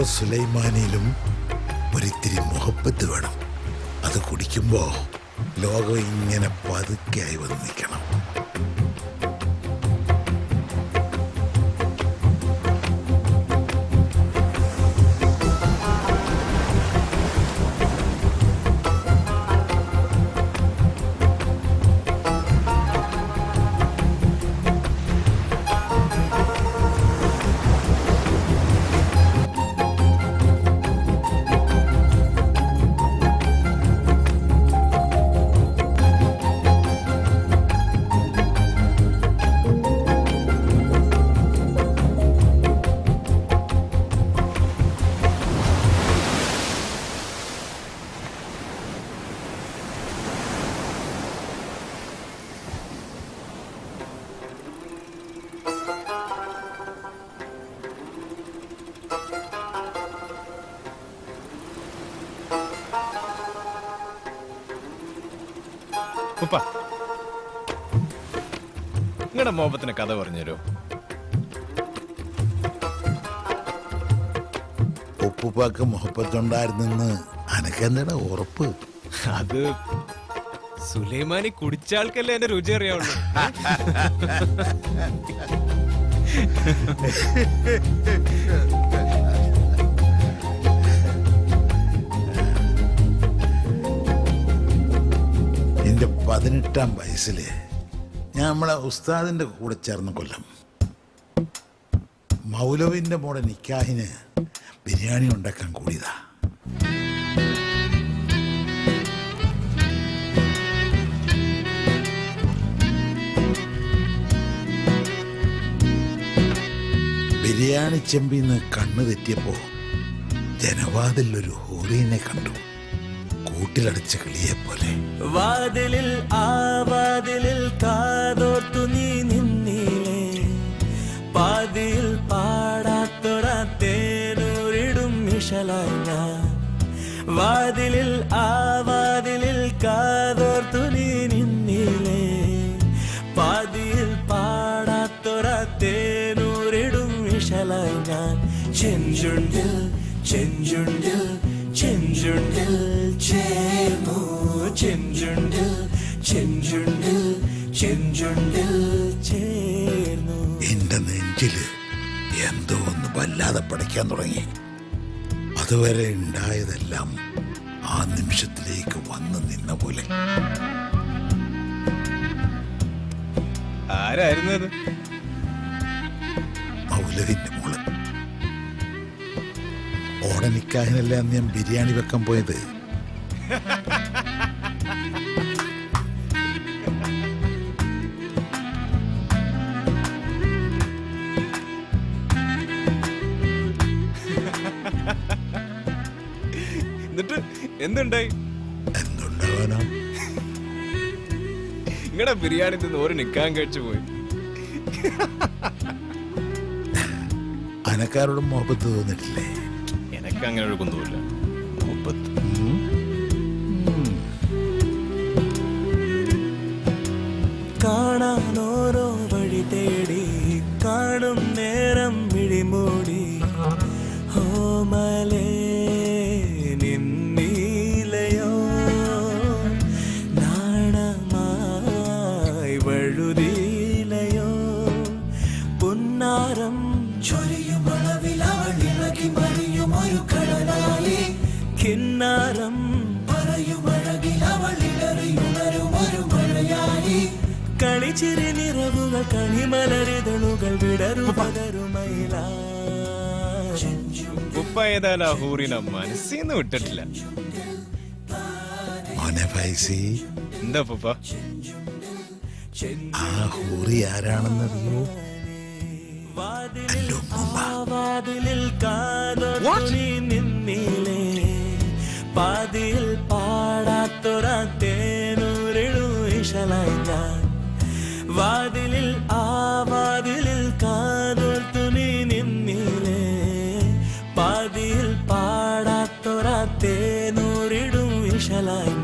സുലൈമാനിയിലും ഒരിത്തിരി മുഹബത്ത് വേണം. അത് കുടിക്കുമ്പോ ലോകം ഇങ്ങനെ പതുക്കെയായി വന്ന് നിൽക്കണം. ഉപ്പ, നിങ്ങളുടെ മോഹത്തിന് കഥ പറഞ്ഞുതരോ? ഉപ്പുപ്പാക്ക് മുഹബത്തുണ്ടായിരുന്നെന്ന് അനക്കെന്താ ഉറപ്പ്? അത് സുലൈമാനി കുടിച്ച ആൾക്കല്ലേ എന്റെ രുചി അറിയാവുള്ളൂ. എൻ്റെ 18-ാം വയസ്സില് ഞാൻ നമ്മളെ ഉസ്താദിന്റെ കൂടെ ചേർന്ന കൊല്ലം മൗലവിന്റെ മോടെ നിക്കാഹിന് ബിരിയാണി ഉണ്ടാക്കാൻ കൂടിയതാ. ബിരിയാണി ചെമ്പിന്ന് കണ്ണു തെറ്റിയപ്പോ ജനവാതിൽ ഒരു ഹൂറീനെ കണ്ടു, കൂട്ടിലടച്ച കിളിയെ പോലെ. വാതിലിൽ ആ വാതിലിൽ കാതോർത്തു നീ നിന്നില്ലേ, പാതിയിൽ പാടാത്തൊരാത്തേനൂരിടും മിഷലായി ഞാൻ. വാതിലിൽ ആ വാതിലിൽ കാതോർത്തു നീ നിന്നില്ലേ, പാതിയിൽ പാടാത്തൊരാത്തേനൂരിടും മിഷലായി ഞാൻ. ചെഞ്ചുണ്ടിൽ ചെഞ്ചുണ്ടിൽ ചെഞ്ചുണ്ടിൽ ചേർന്നു, ചെഞ്ചുണ്ടിൽ ചെഞ്ചുണ്ടിൽ ചെഞ്ചുണ്ടിൽ ചേർന്നു. എന്റെ നെഞ്ചില് എന്തോ ഒന്ന് വല്ലാതെ പടയ്ക്കാൻ തുടങ്ങി. അതുവരെ ഉണ്ടായതെല്ലാം ആ നിമിഷത്തിലേക്ക് വന്നു നിന്ന പോലെ. ആരായിരുന്നു അത്? മൗലവിന്റെ മോള്. ഓടെ നിക്കാഹിനല്ലേ അന്ന് ഞാൻ ബിരിയാണി വെക്കാൻ പോയത്. എന്നിട്ട് എന്തുണ്ടായി? എന്തുണ്ടാവാനോ, നിങ്ങളുടെ ബിരിയാണി നിന്ന് ഒരു നിക്കാൻ കഴിച്ചു പോയി. അനക്കാരോടും മുഹബത്ത് തോന്നിട്ടില്ലേ? എനിക്ക് അങ്ങനെ ഒരു കുന്തമില്ല. മുഹബത്ത് കാണാൻ ഓരോ വഴി തേടി കാണും നേരം വിഴിമൂടി. ഓമലേ നിന്നീലയോ നാണമായി വഴുതിയിലയോ, പുന്നാരം ചൊരിയുമളവിലവളിളകി മറിയുമൊരു കടലായി. കിന്നാരം പറയുമഴകിലവളിലറിയുണരുമൊരു മഴയായി. കളിച്ചിരി നിറവുകൾ കണിമലരിതളുകൾ വിടരും പകരുമയില. ഉപ്പ ഏതായാലും ആ ഹൂറിനെ മനസ്സിന്ന് വിട്ടിട്ടില്ല. മോനെ ഫൈസി, എന്താ ഉപ്പ? ആ ഹൂറി ആരാണെന്നറിയോ? വാതിലിൽ കാതോർത്തി നിന്നില്ലേ, പാതിയിൽ പാടാത്തൊരാത്തേനൂരിടും ഇശലായി ഞാൻ. വാതിലിൽ ആ വാതിലിൽ കാതോർത്തു നീ നിന്നില്ലേ, പാതിയിൽ പാടാത്തൊരാത്തേനൂരിടും ഇശലായി